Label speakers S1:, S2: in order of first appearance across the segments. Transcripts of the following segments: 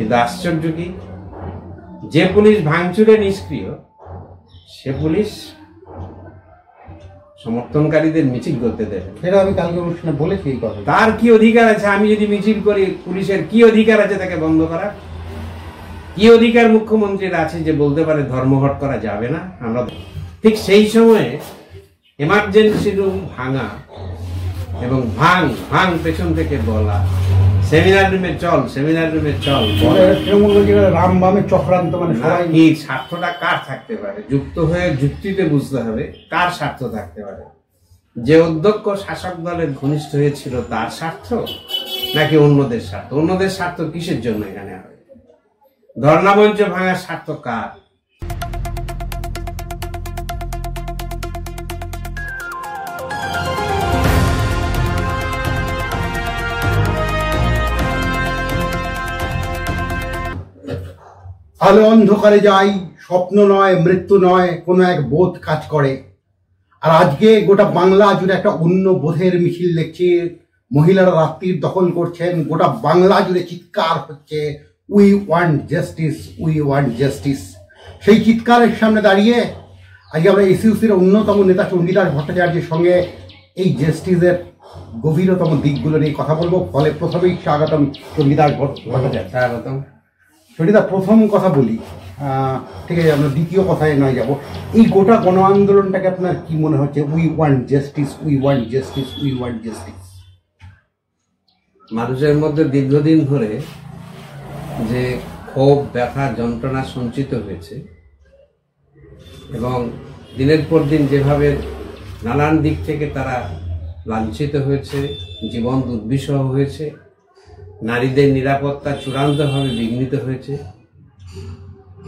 S1: কিন্তু আশ্চর্য কি, যে পুলিশ ভাঙচুরে নিষ্ক্রিয় সে পুলিশ সমর্থনকারীদের মিছিল করতে দেবে।
S2: সেটা আমি কালকে অনুষ্ঠানে বলেছি এই কথা।
S1: তার কি অধিকার আছে? আমি যদি মিছিল করি, পুলিশের কি অধিকার আছে তাকে বন্ধ করা? কি অধিকার মুখ্যমন্ত্রীর আছে যে বলতে পারে ধর্মঘট করা যাবে না? আমরা ঠিক সেই সময়ে এমার্জেন্সি রুম ভাঙা এবং ভাঙ পেছন থেকে বলা, সেমিনার রুমে চল, সেমিনার রুমে চল,
S2: রাম বামের চক্রান্ত, মানে সবাই
S1: কি স্বার্থটা কার থাকতে পারে? যুক্ত হয়ে যুক্তিতে বুঝতে হবে কার স্বার্থ থাকতে পারে। যে অধ্যক্ষ শাসক দলের ঘনিষ্ঠ হয়েছিল তার স্বার্থ নাকি অন্যদের স্বার্থ? অন্যদের স্বার্থ কিসের জন্য এখানে হয়? ধর্ণামঞ্চ ভাঙার স্বার্থ কার?
S2: আলো অন্ধকারে যাই, স্বপ্ন নয়, মৃত্যু নয়, কোনো এক বোধ কাজ করে। আর আজকে গোটা বাংলা জুড়ে একটা অন্য বোধের মিছিল দেখছি। মহিলারা রাত্রির দখল করছেন, গোটা বাংলা জুড়ে চিৎকার হচ্ছে, we want justice, we want justice. সেই চিৎকারের সামনে দাঁড়িয়ে আজকে আমরা এসইউসির অন্যতম নেতা চণ্ডীদাস ভট্টাচার্যের সঙ্গে এই জাস্টিসের গভীরতম দিকগুলো নিয়ে কথা বলবো। ফলে প্রথমেই স্বাগতম চণ্ডীদাস ভট্টাচার্য।
S1: স্বাগতম।
S2: চণ্ডীদা, প্রথম কথা বলি, ঠিক আছে, আমরা দ্বিতীয় কথায় নয় যাব। এই গোটা গণ আন্দোলনটাকে আপনার কি মনে হচ্ছে? We want justice, we want justice, we want justice.
S1: মানুষের মধ্যে দীর্ঘদিন ধরে যে ক্ষোভ, ব্যথা, যন্ত্রণা সঞ্চিত হয়েছে এবং দিনের পর দিন যেভাবে নানান দিক থেকে তারা লাঞ্ছিত হয়েছে, জীবন দুর্বিষহ হয়েছে, নারীদের নিরাপত্তা চূড়ান্তভাবে বিঘ্নিত হয়েছে,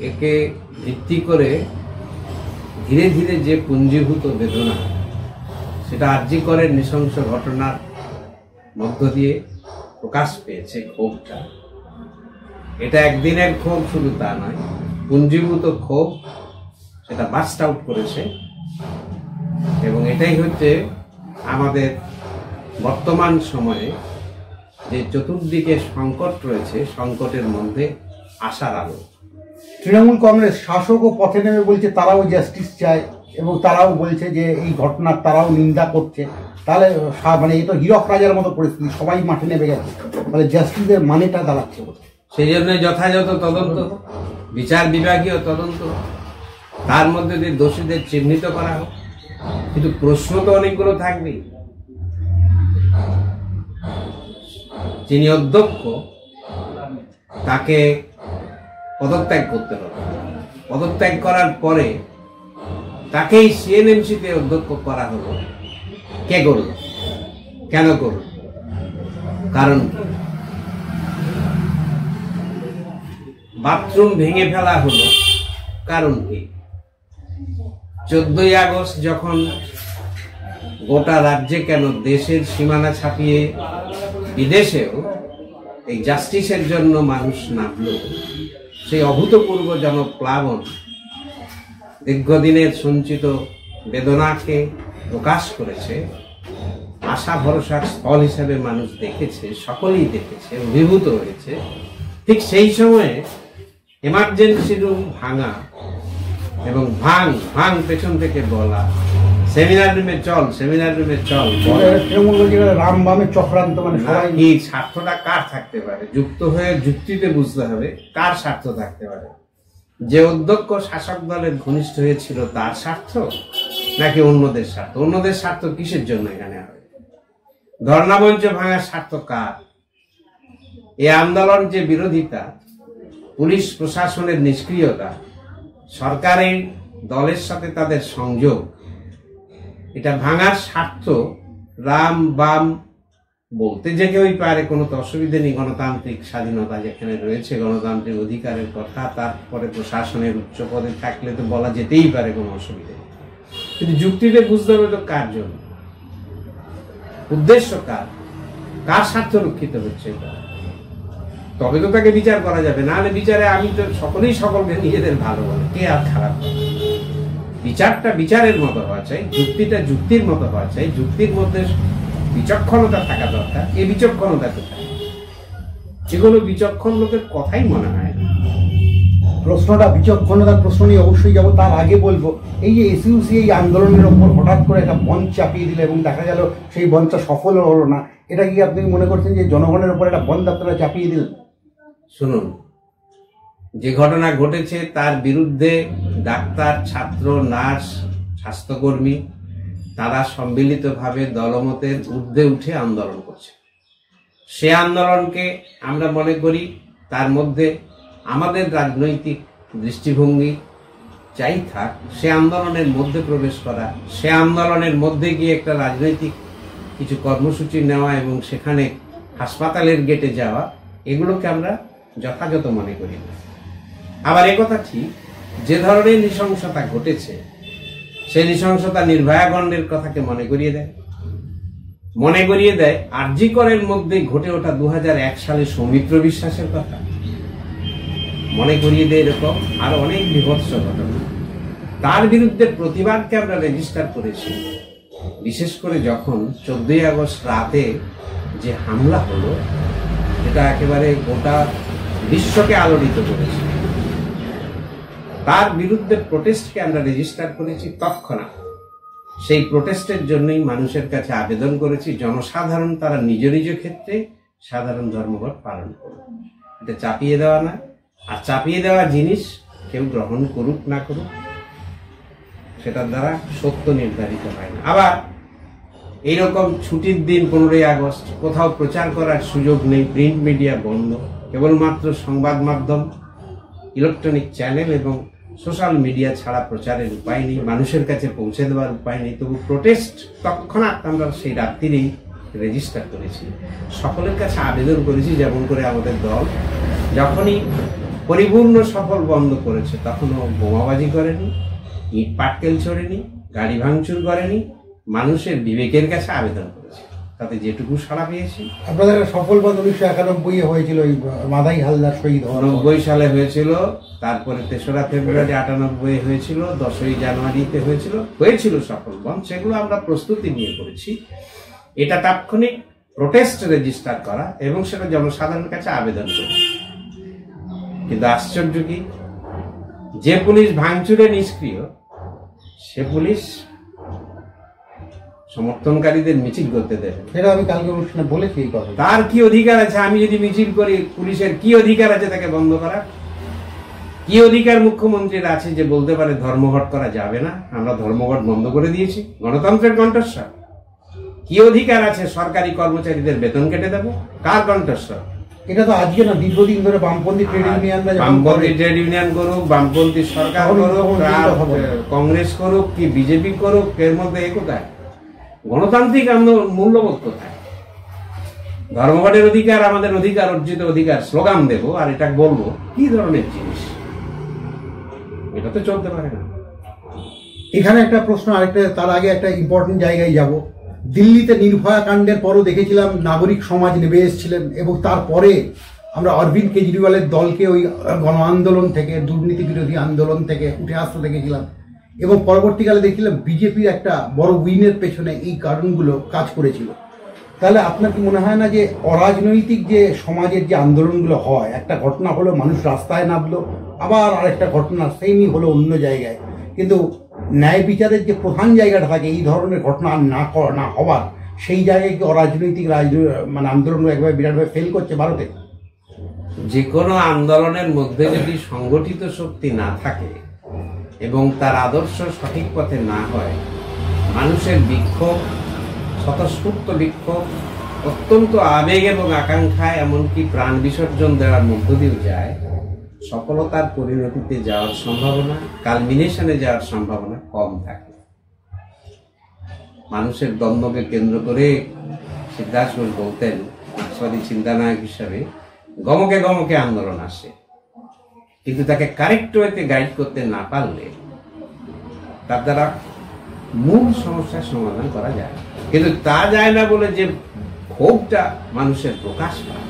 S1: একে ভিত্তি করে ধীরে ধীরে যে পুঞ্জীভূত বেদনা, সেটা আরজিকরের নৃশংস ঘটনার মধ্য দিয়ে প্রকাশ পেয়েছে। ক্ষোভটা, এটা একদিনের ক্ষোভ শুধু তা নয়, পুঞ্জীভূত ক্ষোভ, সেটা বাস্ট আউট করেছে। এবং এটাই হচ্ছে আমাদের বর্তমান সময়ে যে চতুর্দিকে সংকট রয়েছে, সংকটের মধ্যে আশার আলো।
S2: তৃণমূল কংগ্রেস শাসক ও পথে নেমে বলছে তারাও জাস্টিস চায় এবং তারাও বলছে যে এই ঘটনার তারাও নিন্দা করছে। তাহলে মানে এই তো হীরক রাজার মতো পরিস্থিতি, সবাই মাঠে নেমে গেছে, মানে জাস্টিসের মানেটা দাঁড়াচ্ছে।
S1: সেই জন্য যথাযথ তদন্ত, বিচার বিভাগীয় তদন্ত, তার মধ্যে দিয়ে দোষীদের চিহ্নিত করা হোক। কিন্তু প্রশ্ন তো অনেকগুলো থাকবেই। যিনি অধ্যক্ষ তাকে পদত্যাগ করতে হবে, পদত্যাগ করার পরে তাকেই সিএনএমসিতে অধ্যক্ষ করা হলো। কে করল? কেন করল? কারণ বাথরুম ভেঙে ফেলা হলো, কারণ কি? 14ই আগস্ট যখন গোটা রাজ্যে কেন দেশের সীমানা ছাপিয়ে বিদেশেও এই জাস্টিসের জন্য মানুষ নামল, সেই অভূতপূর্ব জনপ্লাবন দীর্ঘদিনের সঞ্চিত বেদনাকে প্রকাশ করেছে। আশা ভরসার স্থল হিসেবে মানুষ দেখেছে, সকলেই দেখেছে, অভিভূত হয়েছে। ঠিক সেই সময়ে এমার্জেন্সি রুম ভাঙা এবং ভাঙ পেছন থেকে বলা, সেমিনার রুমে চল, সেমিনার রুমে চল,
S2: রাম বামের চক্রান্ত, মানে সবাই
S1: কি স্বার্থটা কার থাকতে পারে? যুক্ত হয়ে যুক্তিতে বুঝতে হবে কার স্বার্থ থাকতে পারে। যে অধ্যক্ষ শাসক দলের ঘনিষ্ঠ হয়েছিল তার স্বার্থ নাকি অন্যদের স্বার্থ? অন্যদের স্বার্থ কিসের জন্য এখানে হয়? ধর্ণামঞ্চ ভাঙার স্বার্থ কার? এই আন্দোলন যে বিরোধিতা, পুলিশ প্রশাসনের নিষ্ক্রিয়তা, সরকারি দলের সাথে তাদের সংযোগ, এটা ভাঙার স্বার্থ রাম বাম বলতে যে কেউই পারে, কোনো তো অসুবিধে নেই। গণতান্ত্রিক স্বাধীনতা যেখানে রয়েছে, গণতান্ত্রিক অধিকারের কথা, তারপরে প্রশাসনের উচ্চ পদে থাকলে তো বলা যেতেই পারে, কোনো অসুবিধা নেই। কিন্তু যুক্তিতে বুঝতে হবে তো কার জন্য, উদ্দেশ্য কার, কার স্বার্থ রক্ষিত হচ্ছে, তবে তো তাকে বিচার করা যাবে। নাহলে বিচারে আমি তো সকলেই সকলকে নিজেদের ভালো বলে, কে আর খারাপ? বিচারটা বিচারের মতো হওয়া চাই, যুক্তিটা যুক্তির মতো হওয়া চাই, যুক্তির মধ্যে বিচক্ষণতা থাকা দরকার। এই বিচক্ষণতা কোথায়? এগুলো বিচক্ষণ লোকের কথাই মনে হয় না।
S2: প্রশ্নটা বিচক্ষণতার প্রশ্ন নিয়ে অবশ্যই যাবো, তার আগে বলবো এই যে এসইউসি এই আন্দোলনের ওপর হঠাৎ করে একটা বন্ধ চাপিয়ে দিল এবং দেখা গেল সেই বন্ধটা সফল হলো না, এটা কি আপনি মনে করছেন যে জনগণের উপর একটা বন্ধ আপনারা চাপিয়ে দিলেন?
S1: শুনুন, যে ঘটনা ঘটেছে তার বিরুদ্ধে ডাক্তার, ছাত্র, নার্স, স্বাস্থ্যকর্মী তারা সম্মিলিতভাবে দলমতের ঊর্ধ্বে উঠে আন্দোলন করছে। সে আন্দোলনকে আমরা মনে করি তার মধ্যে আমাদের রাজনৈতিক দৃষ্টিভঙ্গি চাই থাক, সে আন্দোলনের মধ্যে প্রবেশ করা, সে আন্দোলনের মধ্যে গিয়ে একটা রাজনৈতিক কিছু কর্মসূচি নেওয়া এবং সেখানে হাসপাতালের গেটে যাওয়া, এগুলোকে আমরা যথাযথ মনে করি না। আবার একথা ঠিক, যে ধরনের নৃশংসতা ঘটেছে সেই নৃশংসতা নির্ভয়াকাণ্ডের কথাকে মনে করিয়ে দেয় আরজি করের মধ্যে ঘটে ওঠা 2001 সালে সৌমিত্র বিশ্বাসের কথা মনে করিয়ে দেয়। এরকম আর অনেক বিভৎস ঘটনা, তার বিরুদ্ধে প্রতিবাদকে আমরা রেজিস্টার করেছি। বিশেষ করে যখন 14ই আগস্ট রাতে যে হামলা হলো, এটা একেবারে গোটা বিশ্বকে আলোড়িত করেছে। তার বিরুদ্ধে প্রোটেস্টকে আমরা রেজিস্টার করেছি তৎক্ষণাৎ। সেই প্রোটেস্টের জন্যই মানুষের কাছে আবেদন করেছি, জনসাধারণ তারা নিজ নিজ ক্ষেত্রে সাধারণ ধর্মঘট পালন করুক। এটা চাপিয়ে দেওয়া না, আর চাপিয়ে দেওয়া জিনিস কেউ গ্রহণ করুক না করুক সেটার দ্বারা সত্য নির্ধারিত হয় না। আবার এইরকম ছুটির দিন 15ই আগস্ট কোথাও প্রচার করার সুযোগ নেই, প্রিন্ট মিডিয়া বন্ধ, কেবলমাত্র সংবাদ মাধ্যম, ইলেকট্রনিক চ্যানেল এবং সোশ্যাল মিডিয়া ছাড়া প্রচারের উপায় নেই, মানুষের কাছে পৌঁছে দেওয়ার উপায় নেই। তবু প্রোটেস্ট তৎক্ষণাৎ আমরা সেই রাত্রিরেই রেজিস্টার করেছি, সকলের কাছে আবেদন করেছি। যেমন করে আমাদের দল যখনই পরিপূর্ণ সফল বন্ধ করেছে তখনও বোমাবাজি করেনি, ইট পাটকেল ছড়েনি, গাড়ি ভাঙচুর করেনি, মানুষের বিবেকের কাছে আবেদন করেছে, তাতে যেটুকু সাড়া পেয়েছি।
S2: আপনাদের সফল বন্ধ 1991 হয়েছিল, ওই মাদাই হালদার শহীদ
S1: 90 সালে হয়েছিল, তারপরে 3রা ফেব্রুয়ারি 98 হয়েছিল, 10ই জানুয়ারিতে হয়েছিল সফল বন্ধ। সেগুলো আমরা প্রস্তুতি নিয়ে করেছি। এটা তাৎক্ষণিক প্রোটেস্ট রেজিস্টার করা এবং সেটা জনসাধারণের কাছে আবেদন করা। কিন্তু আশ্চর্য কি, যে পুলিশ ভাঙচুরে নিষ্ক্রিয় সে পুলিশ সমর্থনকারীদের মিছিল করতে দেবে।
S2: সেটা আমি কালকে অনুষ্ঠানে বলেছি এই কথা।
S1: তার কি অধিকার আছে? আমি যদি মিছিল করি, পুলিশের কি অধিকার আছে তাকে বন্ধ করা? কি অধিকার মুখ্যমন্ত্রীর আছে যে বলতে পারে ধর্মঘট করা যাবে না, আমরা ধর্মঘট বন্ধ করে দিয়েছি? গণতন্ত্রের কণ্ঠস্বর। কি অধিকার আছে সরকারি কর্মচারীদের বেতন কেটে দেবো? কার কণ্ঠস্বর?
S2: এটা তো আজকে না, দীর্ঘদিন ধরে বামপন্থী ট্রেড ইউনিয়নরা,
S1: বামপন্থী ট্রেড ইউনিয়ন করুক, বামপন্থী সরকার করুক, কংগ্রেস করুক কি বিজেপি করুক, এর মধ্যে কোথায় গণতান্ত্রিক আন্দোলন মূল্যবোধ কোথায়? ধর্মঘটের অধিকার আমাদের অধিকার, অর্জিত অধিকার, স্লোগান দেবো আর এটা বলবো, কি ধরনের জিনিস? এটা তো চলতে পারে না।
S2: এখানে একটা প্রশ্ন, আরেকটা, তার আগে একটা ইম্পর্টেন্ট জায়গায় যাব। দিল্লিতে নির্ভয়া কাণ্ডের পরও দেখেছিলাম নাগরিক সমাজ নেমে এসেছিলেন এবং তারপরে আমরা অরবিন্দ কেজরিওয়ালের দলকে ওই গণ আন্দোলন থেকে, দুর্নীতি বিরোধী আন্দোলন থেকে উঠে আসতে দেখেছিলাম এবং পরবর্তীকালে দেখছিলাম বিজেপির একটা বড় উইনের পেছনে এই কারণগুলো কাজ করেছিল। তাহলে আপনার কি মনে হয় না যে অরাজনৈতিক যে সমাজের যে আন্দোলনগুলো হয়, একটা ঘটনা হলো মানুষ রাস্তায় নামলো, আবার আরেকটা ঘটনা সেমই হলো অন্য জায়গায়, কিন্তু ন্যায় বিচারের যে প্রধান জায়গাটা থাকে এই ধরনের ঘটনা না হওয়ার, সেই জায়গায় কি অরাজনৈতিক মানে আন্দোলন একভাবে বিরাটভাবে ফেল করছে ভারতে?
S1: যে কোনো আন্দোলনের মধ্যে যদি সংগঠিত শক্তি না থাকে এবং তার আদর্শ সঠিক পথে না হয়, মানুষের বিক্ষোভ, স্বতঃস্ফূর্ত বিক্ষোভ অত্যন্ত আবেগ এবং আকাঙ্ক্ষায় এমনকি প্রাণ বিসর্জন দেওয়ার মধ্য দিয়েও যায়, সফলতার পরিণতিতে যাওয়ার সম্ভাবনা, কালমিনেশনে যাওয়ার সম্ভাবনা কম থাকে। মানুষের দ্বন্দ্বকে কেন্দ্র করে সিদ্ধার্থ ঘোষ বলতেন, মার্ক্সবাদী চিন্তানায়ক হিসাবে, গমকে গমকে আন্দোলন আসে, কিন্তু তাকে কারেক্ট ওয়েতে গাইড করতে না পারলে তার দ্বারা মূল সমস্যার সমাধান করা যায়। কিন্তু তা যায় না বলে যে ক্ষোভটা মানুষের প্রকাশ পায়,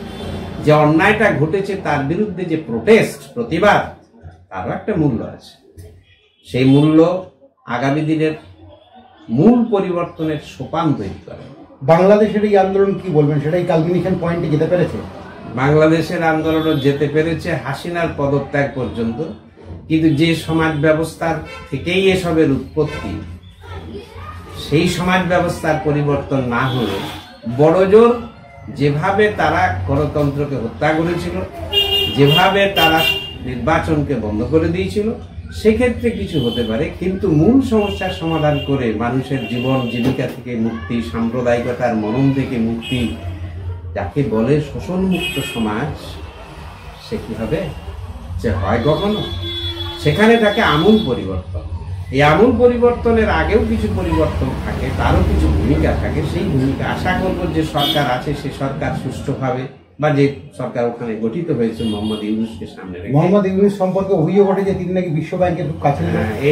S1: যে অন্যায়টা ঘটেছে তার বিরুদ্ধে যে প্রোটেস্ট, প্রতিবাদ, তারও একটা মূল্য আছে। সেই মূল্য আগামী দিনের মূল পরিবর্তনের সোপান তৈরি করে।
S2: বাংলাদেশের এই আন্দোলন কি বলবেন, সেটাই কালমিনেশন পয়েন্টে যেতে পেরেছে?
S1: বাংলাদেশের আন্দোলনও যেতে পেরেছে হাসিনার পদত্যাগ পর্যন্ত, কিন্তু যে সমাজ ব্যবস্থার থেকেই এসবের উৎপত্তি, সেই সমাজ ব্যবস্থার পরিবর্তন না হলে বড়জোর যেভাবে তারা গণতন্ত্রকে হত্যা করেছিল, যেভাবে তারা নির্বাচনকে বন্ধ করে দিয়েছিল, সেক্ষেত্রে কিছু হতে পারে। কিন্তু মূল সমস্যার সমাধান করে মানুষের জীবন জীবিকা থেকে মুক্তি, সাম্প্রদায়িকতার মনন থেকে মুক্তি, যাকে বলে শোষণ মুক্ত সমাজ, সে কি হবে? যে হয় কখনো? সেখানে থাকে আমূল পরিবর্তন। এই আমূল পরিবর্তনের আগেও কিছু পরিবর্তন থাকে, তারও কিছু ভূমিকা থাকে। সেই ভূমিকা আশা করব যে সরকার আছে, সে সরকার সুষ্ঠুভাবে, বা যে সরকার ওখানে গঠিত হয়েছে মোহাম্মদ ইউনূসকে সামনে রেখে।
S2: মোহাম্মদ ইউনূস সম্পর্কে অভিযোগ ওঠে যে তিনি নাকি বিশ্ব ব্যাংকের খুব কাছে।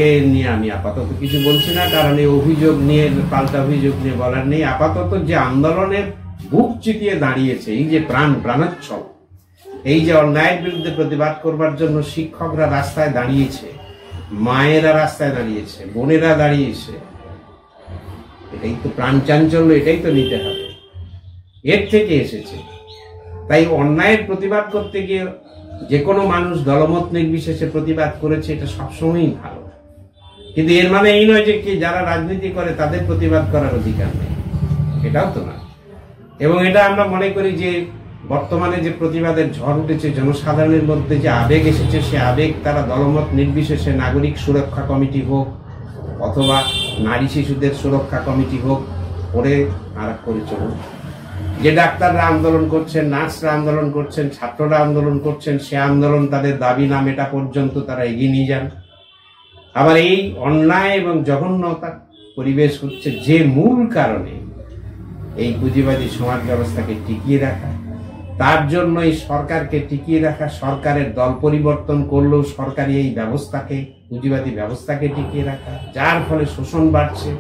S1: এ নিয়ে আমি আপাতত কিছু বলছি না, কারণ এই অভিযোগ নিয়ে, পাল্টা অভিযোগ নিয়ে বলার নেই। আপাতত যে আন্দোলনের বুক চিতিয়ে দাঁড়িয়েছে, এই যে প্রাণোচ্ছল, এই যে অন্যায়ের বিরুদ্ধে প্রতিবাদ করবার জন্য শিক্ষকরা রাস্তায় দাঁড়িয়েছে, মায়েরা রাস্তায় দাঁড়িয়েছে, বোনেরা দাঁড়িয়েছে, এটাই তো প্রাণ চাঞ্চল্য, এটাই তো নিতে হবে, এর থেকে এসেছে। তাই অন্যায়ের প্রতিবাদ করতে গিয়ে যে কোনো মানুষ দলমত নির্বিশেষে প্রতিবাদ করেছে, এটা সবসময়ই ভালো। কিন্তু এর মানে এই নয় যে কি যারা রাজনীতি করে তাদের প্রতিবাদ করার অধিকার নেই, এটাও তো না। এবং এটা আমরা মনে করি যে বর্তমানে যে প্রতিবাদের ঝড় উঠেছে, জনসাধারণের মধ্যে যে আবেগ এসেছে, সে আবেগ তারা দলমত নির্বিশেষে নাগরিক সুরক্ষা কমিটি হোক অথবা নারী শিশুদের সুরক্ষা কমিটি হোক করে আর করে চলুন। যে ডাক্তাররা আন্দোলন করছেন, নার্সরা আন্দোলন করছেন, ছাত্ররা আন্দোলন করছেন, সে আন্দোলন তাদের দাবি না মেটা পর্যন্ত তারা এগিয়ে নিয়ে যান। আবার এই অন্যায় এবং জঘন্যতা পরিবেশ হচ্ছে যে মূল কারণে এই পুঁজিবাদী সমাজ ব্যবস্থাকে টিকিয়ে রাখা, তার জন্য এই সরকারকে টিকিয়ে রাখা, সরকারের দল পরিবর্তন করলেও সরকারি এই ব্যবস্থাকে, পুঁজিবাদী ব্যবস্থাকে টিকিয়ে রাখা, যার ফলে শোষণ বাড়ছে,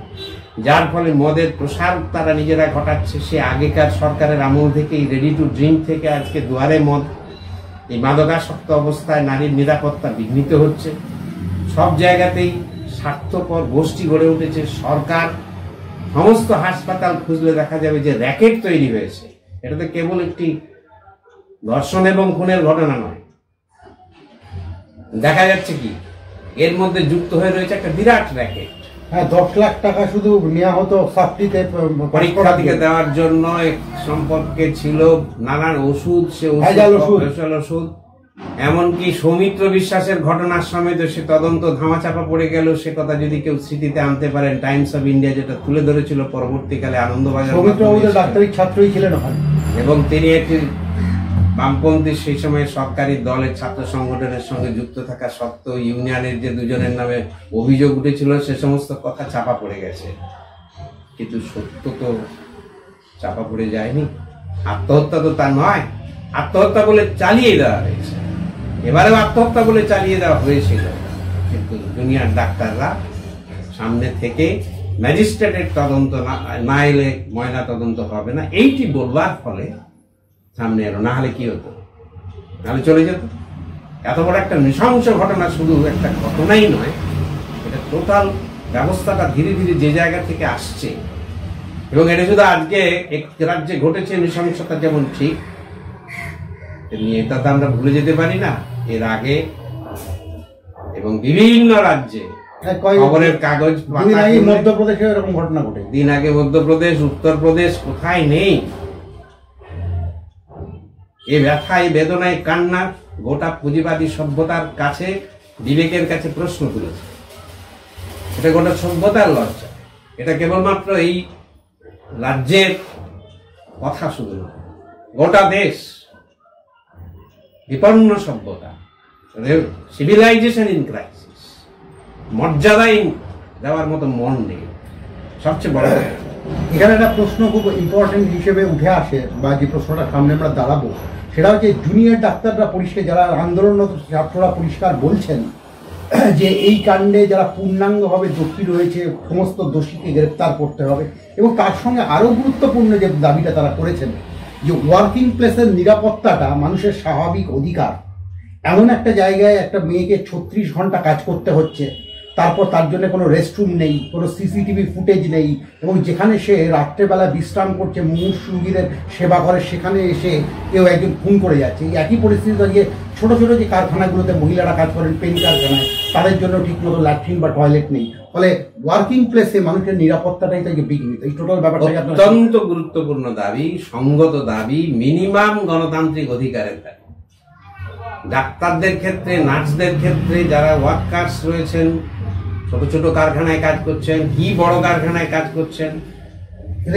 S1: যার ফলে মদের প্রসার তারা নিজেরা ঘটাচ্ছে। সে আগেকার সরকারের আমল থেকেই রেডি টু ড্রিঙ্ক থেকে আজকে দুয়ারে মদ, এই মাদকাসক্ত অবস্থায় নারীর নিরাপত্তা বিঘ্নিত হচ্ছে। সব জায়গাতেই স্বার্থপর গোষ্ঠী গড়ে উঠেছে। সরকার সমস্ত হাসপাতাল খুঁজলে দেখা যাবে যে র্যাকেট তৈরি হয়েছে। এটা তো কেবল একটি ধর্ষণ এবং খুনের ঘটনা নয়, দেখা যাচ্ছে কি এর মধ্যে যুক্ত হয়ে রয়েছে একটা বিরাট র্যাকেট।
S2: হ্যাঁ, 10 লাখ টাকা শুধু নেওয়া হতো সাপ্লিতে
S1: পরীক্ষা থেকে দেওয়ার জন্য। সম্পর্কে ছিল নানান ওষুধ, সে ওষুধ, এমনকি সৌমিত্র বিশ্বাসের ঘটনার সময় তো সে তদন্ত ধামাচাপা পড়ে গেল। সে কথা যদি কেউ স্মৃতিতে আনতে পারেন, টাইমস অফ ইন্ডিয়া যেটা তুলে ধরেছিল পরবর্তীকালে আনন্দবাজার,
S2: ডাক্তারি ছাত্রই ছিলেন
S1: এবং তিনি একটি বামপন্থী সেই সময় সরকারি দলের ছাত্র সংগঠনের সঙ্গে যুক্ত থাকা সত্ত্বেও ইউনিয়নের যে দুজনের নামে অভিযোগ উঠেছিল, সে সমস্ত কথা চাপা পড়ে গেছে। কিন্তু সত্য তো চাপা পড়ে যায়নি। আত্মহত্যা তো তা নয়, আত্মহত্যা বলে চালিয়ে দেওয়া হয়েছে। এবারেও আত্মহত্যা বলে চালিয়ে দেওয়া হয়েছিল, কিন্তু দুনিয়ার ডাক্তাররা সামনে থেকে ম্যাজিস্ট্রেটের তদন্ত না এলে ময়না তদন্ত হবে না, এইটি বলবার ফলে সামনে এলো। না হলে কি হতো? নাহলে চলে যেত। এত বড় একটা নৃশংস ঘটনা শুধু একটা ঘটনাই নয়, এটা টোটাল ব্যবস্থাটা ধীরে ধীরে যে জায়গা থেকে আসছে, এবং এটা শুধু আজকে এক রাজ্যে ঘটেছে নৃশংসতা যেমন ঠিক, এটা তো আমরা ভুলে যেতে পারি না। এর আগে এবং বিভিন্ন রাজ্যে খবরের কাগজ,
S2: মধ্যপ্রদেশে এরকম ঘটনা ঘটে।
S1: দিন আগে মধ্যপ্রদেশ, উত্তরপ্রদেশ, কোথায় নেই এ ব্যথা, এই বেদনায় কান্না গোটা পুঁজিবাদী সভ্যতার কাছে, বিবেকের কাছে প্রশ্ন তুলেছে। এটা গোটা সভ্যতার লজ্জা। এটা কেবলমাত্র এই রাজ্যের কথা শুধু নয়, গোটা দেশ, বিপন্ন সভ্যতা, সিভিলাইজেশন ইন ক্রাইসিস, মর্যাদায় দেওয়ার মতো মন নেই। সবচেয়ে বড়
S2: এখানে একটা প্রশ্ন খুব ইম্পর্টেন্ট হিসেবে উঠে আসে, বা যে প্রশ্নটা সামনে আমরা দাঁড়াবো, সেটা হচ্ছে জুনিয়র ডাক্তাররা পরিষ্কার, যারা আন্দোলনরত ছাত্ররা পরিষ্কার বলছেন যে এই কাণ্ডে যারা পূর্ণাঙ্গভাবে দোষী রয়েছে, সমস্ত দোষীকে গ্রেপ্তার করতে হবে। এবং তার সঙ্গে আরও গুরুত্বপূর্ণ যে দাবিটা তারা করেছেন, যে ওয়ার্কিং প্লেসের নিরাপত্তাটা মানুষের স্বাভাবিক অধিকার। এমন একটা জায়গায় একটা মেয়েকে 36 ঘন্টা কাজ করতে হচ্ছে, তারপর তার জন্য কোনো রেস্টরুম নেই, কোনো সিসিটিভি ফুটেজ নেই, এবং যেখানে সে রাত্রেবেলা বিশ্রাম করছে মুমূর্ষু রোগীদের সেবা করে সেখানে এসে কেউ একজন খুন করে যাচ্ছে। এই একই পরিস্থিতি দাঁড়িয়ে ছোটো ছোটো যে কারখানাগুলোতে মহিলারা কাজ করেন, পেন কারখানায়, তাদের জন্য ঠিকমতো ল্যাট্রিন বা টয়লেট নেই। ফলে ওয়ার্কিং প্লেসে মানুষের নিরাপত্তাটাই তাকে বিঘ্নিত। এই টোটাল ব্যাপারটা
S1: অত্যন্ত গুরুত্বপূর্ণ দাবি, সঙ্গত দাবি, মিনিমাম গণতান্ত্রিক অধিকারের দাবি। ডাক্তারদের ক্ষেত্রে, নার্সদের ক্ষেত্রে, যারা ওয়ার্কার্স রয়েছেন, ছোট ছোট কারখানায় কাজ করছেন কি বড় কারখানায় কাজ করছেন,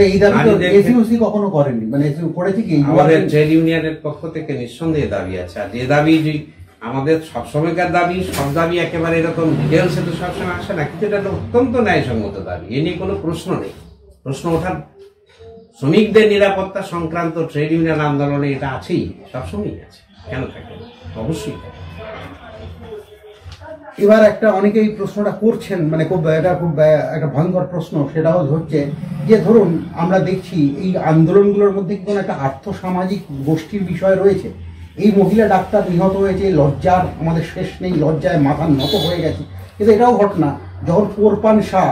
S2: এই দাবি এসইউসি কখনো করেনি, মানে এসইউ করেছে কি?
S1: আমাদের ট্রেড ইউনিয়নের পক্ষ থেকে নিঃসন্দেহে দাবি আছে। আর যে দাবি আমাদের সবসময়কার দাবি, সব দাবি একেবারে এরকম ডিটেলসে তো সবসময় আসে না, কিন্তু এটা অত্যন্ত ন্যায়সঙ্গত দাবি, এ নিয়ে কোনো প্রশ্ন নেই। প্রশ্ন ওঠার শ্রমিকদের নিরাপত্তা সংক্রান্ত ট্রেড ইউনিয়ন আন্দোলনে এটা আছেই, সবসময়ই আছে, কেন থাকে না? অবশ্যই।
S2: এবার একটা অনেকেই প্রশ্নটা করছেন, মানে খুব একটা ভয়ঙ্কর প্রশ্ন, সেটা হচ্ছে যে ধরুন আমরা দেখছি এই আন্দোলনগুলোর মধ্যে কি কোনো একটা আর্থসামাজিক গোষ্ঠীর বিষয় রয়েছে? এই মহিলা ডাক্তার নিহত হয়েছে, লজ্জার আমাদের শেষ নেই, লজ্জায় মাথা নত হয়ে গেছে। কিন্তু এটাও ঘটনা যখন কোরপান শাহ,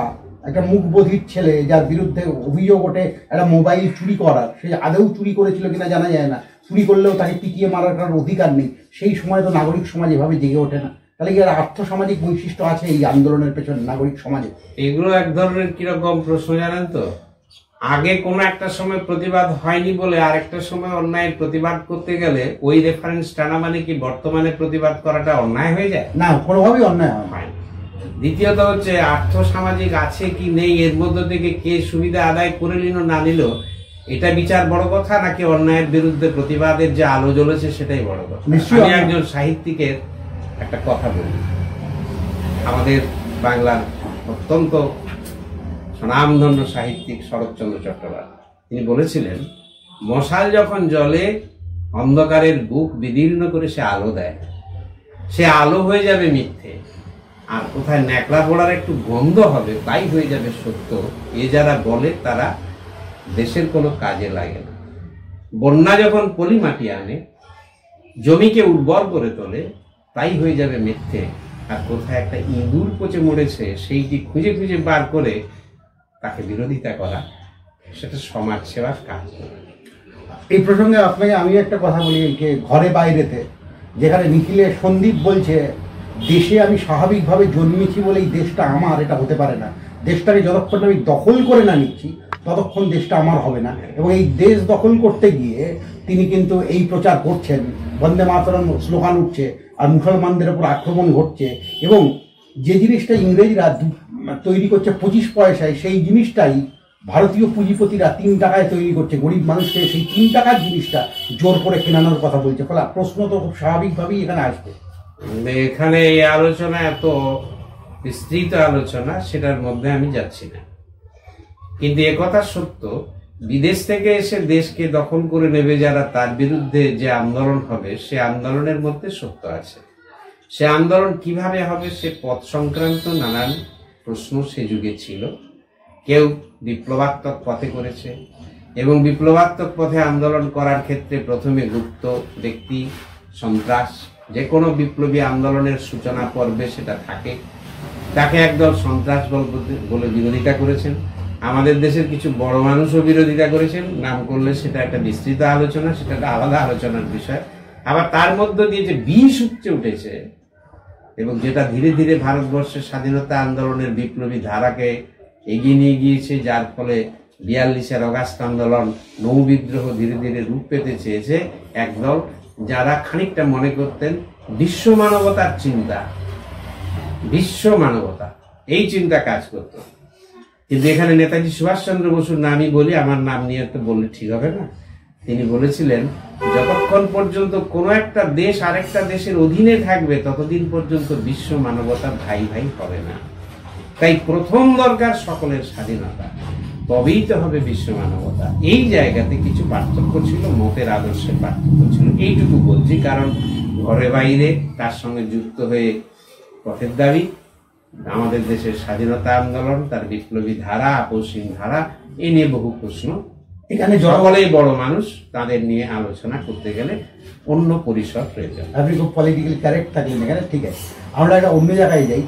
S2: একটা মুখবধির ছেলে যার বিরুদ্ধে অভিযোগ ওঠে একটা মোবাইল চুরি করার, সে আদৌ চুরি করেছিল কিনা জানা যায় না, চুরি করলেও তাকে পিটিয়ে মারার কারণ অধিকার নেই, সেই সময় তো নাগরিক সমাজ এভাবে জেগে ওঠে না। তাহলে এর আর্থসামাজিক বৈশিষ্ট্য আছে এই আন্দোলনের পেছনে নাগরিক সমাজে?
S1: এগুলো এক ধরনের কিরকম প্রশ্ন জানেন তো, আগে কোনো একটা সময় প্রতিবাদ হয়নি বলে আরেকটা সময় অন্যায়ের প্রতিবাদ করতে গেলে ওই রেফারেন্স টানা মানে কি বর্তমানে প্রতিবাদ করাটা অন্যায় হয়ে যায়?
S2: না, কোনোভাবেই অন্যায় হয়।
S1: দ্বিতীয়ত হচ্ছে আর্থসামাজিক আছে কি নেই, এর মধ্যে থেকে কে সুবিধা আদায় করে নিল না নিল, এটা বিচার বড় কথা, নাকি অন্যায়ের বিরুদ্ধে প্রতিবাদের যে আলো জ্বলেছে সেটাই বড় কথা? আমি একজন সাহিত্যিকের একটা কথা বলি, আমাদের বাংলার অত্যন্ত স্বনামধন্য সাহিত্যিক শরৎচন্দ্র চট্টোপাধ্যায়, তিনি বলেছিলেন, মশাল যখন জ্বলে অন্ধকারের বুক বিদীর্ণ করে সে আলো দেয়, সে আলো হয়ে যাবে মিথ্যে, আর কোথায় ন্যাকড়া পোড়ার একটু গন্ধ হবে তাই হয়ে যাবে সত্য। এ যারা বলে তারা দেশের কোনো কাজে লাগে না। বন্যা যখন পলি মাটি আনে, জমিকে উর্বর করে তোলে, তাই হয়ে যাবে মিথ্যে, আর কোথায় একটা ইঁদুর পচে মরেছে সেইটি খুঁজে খুঁজে বার করে তাকে বিরোধিতা করা, সেটা সমাজ সেবার কাজ।
S2: এই প্রসঙ্গে আপনাকে আমি একটা কথা বলি, ঘরে বাইরেতে যেখানে নিখিলে সন্দীপ বলছে দেশে আমি স্বাভাবিকভাবে জন্মেছি বলে এই দেশটা আমার, এটা হতে পারে না। দেশটাকে যতক্ষণ আমি দখল করে না নিচ্ছি ততক্ষণ দেশটা আমার হবে না। এবং এই দেশ দখল করতে গিয়ে তিনি কিন্তু এই প্রচার করছেন, বন্দে মাতরম স্লোগান উঠছে, আর মুসলমানদের উপর আক্রমণ ঘটছে, এবং যে জিনিসটা ইংরেজরা তৈরি করছে 25 পয়সায়, সেই জিনিসটাই ভারতীয় পুঁজিপতিরা 3 টাকায় তৈরি করছে। গরিব মানুষকে সেই 3 টাকার জিনিসটা জোর করে কেনানোর কথা বলছে। ফলে প্রশ্ন তো খুব স্বাভাবিকভাবেই এখানে আসবে।
S1: এখানে এই আলোচনা এত বিস্তৃত আলোচনা, সেটার মধ্যে আমি যাচ্ছি না, কিন্তু একথা সত্য, বিদেশ থেকে এসে দেশকে দখল করে নেবে যারা, তার বিরুদ্ধে যে আন্দোলন হবে সে আন্দোলনের মধ্যে সত্য আছে। সে আন্দোলন কিভাবে হবে, সে পথ সংক্রান্ত নানান প্রশ্ন সে যুগে ছিল। কেউ বিপ্লবাত্মক পথে করেছে, এবং বিপ্লবাত্মক পথে আন্দোলন করার ক্ষেত্রে প্রথমে গুপ্ত ব্যক্তি, সন্ত্রাস, যে কোনো বিপ্লবী আন্দোলনের সূচনা পর্বে সেটা থাকে, তাকে একদল সন্ত্রাস বলে বিরোধিতা করেছেন। আমাদের দেশের কিছু বড় মানুষও বিরোধিতা করেছেন, নাম করলে সেটা একটা বিস্তৃত আলোচনা, সেটা একটা আলাদা আলোচনার বিষয়। আবার তার মধ্য দিয়ে যে বিষ উপচে উঠেছে, এবং যেটা ধীরে ধীরে ভারতবর্ষের স্বাধীনতা আন্দোলনের বিপ্লবী ধারাকে এগিয়ে নিয়ে গিয়েছে, যার ফলে 42-এর অগাস্ট আন্দোলন, নৌ বিদ্রোহ ধীরে ধীরে রূপ পেতে চেয়েছে একদল যারা খানিকটা মনে করতেন বিশ্ব মানবতার চিন্তা, বিশ্ব মানবতা এই চিন্তা কাজ করত। কিন্তু এখানে নেতাজি সুভাষচন্দ্র বসুর নামই বলি, আমার নাম নিয়ে তো বললে ঠিক হবে না। তিনি বলেছিলেন, যতক্ষণ পর্যন্ত কোনো একটা দেশ আরেকটা দেশের অধীনে থাকবে ততদিন পর্যন্ত বিশ্ব মানবতা ভাই ভাই হবে না। তাই প্রথম দরকার সকলের স্বাধীনতা, তবেই তো হবে বিশ্ব মানবতা। এই জায়গাতে কিছু পার্থক্য ছিল, মতের আদর্শের পার্থক্য ছিল, এইটুকু বলছি। কারণ ঘরে বাইরে তার সঙ্গে যুক্ত হয়ে পথের দাবি, আমাদের দেশের স্বাধীনতা আন্দোলন, তার বিপ্লবী ধারা, আপসহীন ধারা, এ নিয়ে বহু প্রশ্ন। এখানে সকলেই বড় মানুষ, তাদের নিয়ে আলোচনা করতে গেলে অন্য পরিসর প্রয়োজন।
S2: আপনি খুব পলিটিক্যাল কারেক্ট থাকলেন এখানে, ঠিক আছে। আমরা একটা অন্য জায়গায় যাই।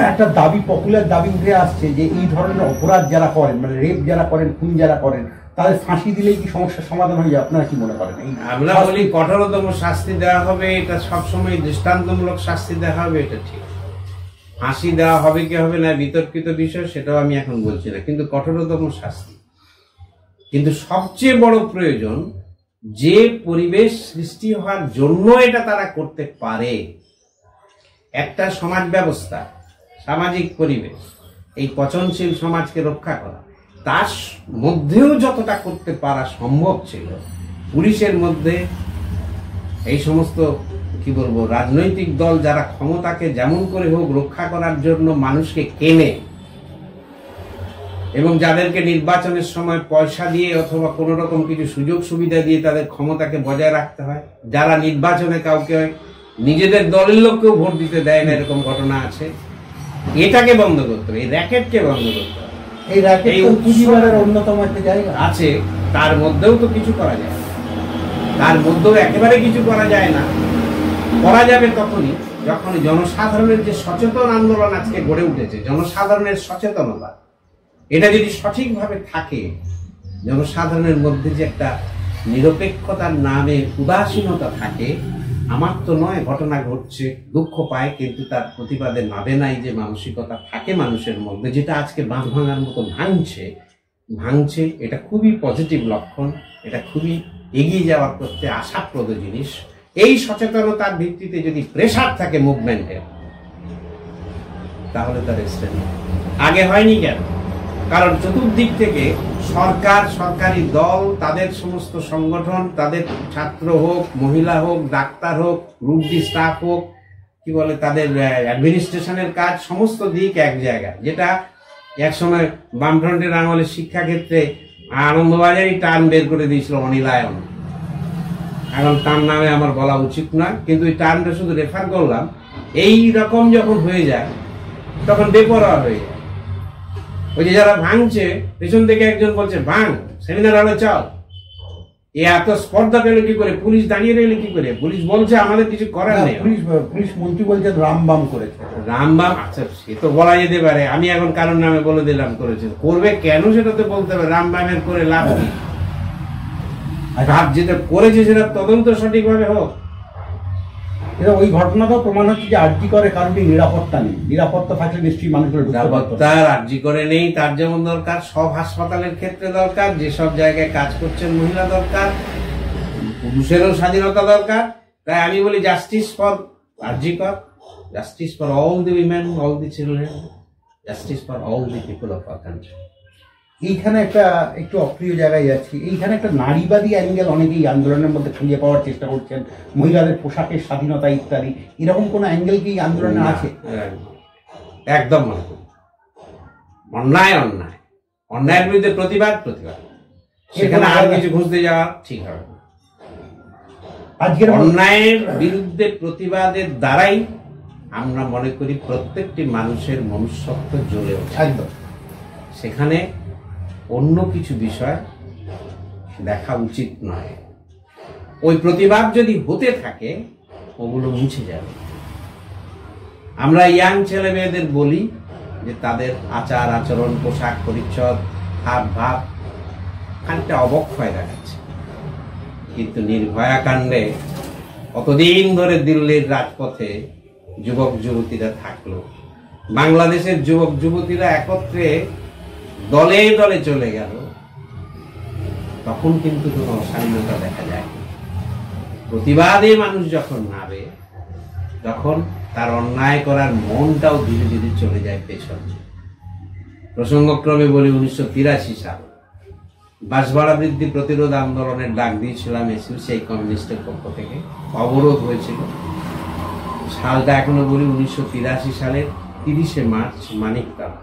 S2: একটা দাবি, পপুলার দাবি উঠে আসছে যে এই ধরনের অপরাধ যারা করেন, মানে রেপ যারা করেন, খুন যারা করেন, তাদের ফাঁসি দিলেই কি সমস্যার সমাধান হয়ে যায়? আপনারা কি মনে করেন?
S1: আমরা বলি কঠোরতম শাস্তি দেওয়া হবে, এটা সবসময় দৃষ্টান্তমূলক শাস্তি দেওয়া হবে, এটা ঠিক। ফাঁসি দেওয়া হবে কি হবে না বিতর্কিত বিষয়, সেটাও আমি এখন বলছি না, কিন্তু কঠোরতম শাস্তি। কিন্তু সবচেয়ে বড় প্রয়োজন, যে পরিবেশ সৃষ্টি হওয়ার জন্য এটা তারা করতে পারে, একটা সমাজ ব্যবস্থা, সামাজিক পরিবেশ, এই পচনশীল সমাজকে রক্ষা করা, তার মধ্যেও যতটা করতে পারা সম্ভব ছিল, পুলিশের মধ্যে এই সমস্ত কি বলবো রাজনৈতিক দল যারা ক্ষমতাকে যেমন করে হোক রক্ষা করার জন্য মানুষকে কেনে, এবং যাদেরকে নির্বাচনের সময় পয়সা দিয়ে অথবা কোন রকম কিছু সুযোগ সুবিধা দিয়ে তাদের ক্ষমতাকে বজায় রাখতে হয়, যারা নির্বাচনে কাউকে নিজেদের দলের লোককেও ভোট দিতে দেয় না, এরকম ঘটনা আছে। এটাকে বন্ধ করতে হবে, এই র্যাকেটকে বন্ধ করতে হবে।
S2: এই র্যাকেট পুঁজিবাদের অন্যতম একটা জায়গা
S1: আছে, তার মধ্যেও তো কিছু করা যায় না, তার মধ্যেও একেবারে কিছু করা যায় না। করা যাবে তখনই যখন জনসাধারণের যে সচেতন আন্দোলন আজকে গড়ে উঠেছে, জনসাধারণের সচেতনতা, এটা যদি সঠিকভাবে থাকে, জনসাধারণের মধ্যে যে একটা নিরপেক্ষতার নামে উদাসীনতা থাকে, আমার তো নয় ঘটনা ঘটছে, দুঃখ পায়, কিন্তু তার প্রতিবাদে নাবে নাই যে মানসিকতা থাকে মানুষের মধ্যে, যেটা আজকে বাঁধ ভাঙার মতো ভাঙছে, এটা খুবই পজিটিভ লক্ষণ, এটা খুবই এগিয়ে যাওয়ার করতে আশাপ্রদ জিনিস। এই সচেতনতার ভিত্তিতে যদি প্রেসার থাকে মুভমেন্টের, তাহলে তার স্ট্রেন্থ আগে হয়নি কেন? কারণ চতুর্দিক থেকে সরকার, সরকারি দল, তাদের সমস্ত সংগঠন, তাদের ছাত্র হোক, মহিলা হোক, ডাক্তার হোক, গ্রুপ ডি স্টাফ হোক, কি বলে তাদের অ্যাডমিনিস্ট্রেশনের কাজ, সমস্ত দিক এক জায়গায়, যেটা একসময় বামফ্রন্টের আমলে শিক্ষাক্ষেত্রে আনন্দবাজারই টার্ম বের করে দিয়েছিল অনিলায়ন। এখন তার নামে আমার বলা উচিত না, কিন্তু এই টার্মটা শুধু রেফার করলাম। এই রকম যখন হয়ে যায় তখন বেপরোয়া হয়ে যায়। ওই যে যারা ভাঙছে, পেছন থেকে একজন বলছে ভাঙ, সেমিনার হলে চল, এ এত স্পর্ধা পেল কি করে? পুলিশ দাঁড়িয়ে রইলে কি করে? পুলিশ বলছে আমাদের কিছু করার নেই।
S2: পুলিশ মন্ত্রী বলছেন রামবাম করেছে।
S1: রামবাম, আচ্ছা সে তো বলা যেতে পারে, আমি এখন কারণ নামে বলে দিলাম করেছে, করবে কেন সেটা তো বলতে হবে। রামবামের করে লাভ কি? যেটা করেছে সেটা তদন্ত সঠিকভাবে হোক।
S2: ওই ঘটনাটাও প্রমাণ হচ্ছে যে আরজি করে কারণ নিরাপত্তা নেই। নিরাপত্তা থাকলে নিশ্চয়ই মানুষের
S1: নিরাপত্তার আরজি করে নেই, তার যেমন দরকার সব হাসপাতালের ক্ষেত্রে দরকার, যেসব জায়গায় কাজ করছেন মহিলা দরকার, পুরুষেরও স্বাধীনতা দরকার। তাই আমি বলি জাস্টিস ফর আরজি কর, justice for all the women, all the children, justice for all the people of our country.
S2: এইখানে একটা একটু অপ্রিয় জায়গায় যাচ্ছি, এইখানে একটা নারীবাদী অ্যাঙ্গেল অনেকেই আন্দোলনের মধ্যে খুঁজে পাওয়ার চেষ্টা করছেন, মহিলাদের পোশাকের স্বাধীনতা ইত্যাদি, এরকম কোন অ্যাঙ্গেল কি আন্দোলনে আছে?
S1: একদম অন্যায় অন্যায়, অন্যায়ের বিরুদ্ধে প্রতিবাদ, সেখানে আর কিছু খুঁজতে যাওয়া ঠিক হবে। আজকের অন্যায়ের বিরুদ্ধে প্রতিবাদের দ্বারাই আমরা মনে করি প্রত্যেকটি মানুষের মনুষ্যত্ব জ্বলে ওঠে।
S2: একদম,
S1: সেখানে অন্য কিছু বিষয় দেখা উচিত নয়। ওই প্রতিবাদ যদি হতে থাকে ওগুলো মুছে যাবে। আমরা ইয়াং ছেলে মেয়েদের বলি যে তাদের আচার আচরণ, পোশাক পরিচ্ছদ, হাব ভাব খানিকটা অবক্ষয় দেখাচ্ছে, কিন্তু নির্ভয়া কাণ্ডে কতদিন ধরে দিল্লির রাজপথে যুবক যুবতীরা থাকলো, বাংলাদেশের যুবক যুবতীরা একত্রে দলে দলে চলে গেল, তখন কিন্তু কোনো অশালীনতা দেখা যায়। প্রতিবাদে মানুষ যখন নামে, তখন তার অন্যায় করার মনটাও ধীরে ধীরে চলে যায় পেছনে। প্রসঙ্গক্রমে বলি 1983 সাল বাসভাড়া বৃদ্ধি প্রতিরোধ আন্দোলনের ডাক দিয়েছিলাম সেই কমিউনিস্টের পক্ষ থেকে, অবরোধ হয়েছিল। সালটা এখনো বলি 1983 সালের 30শে মার্চ, মানিকতলা।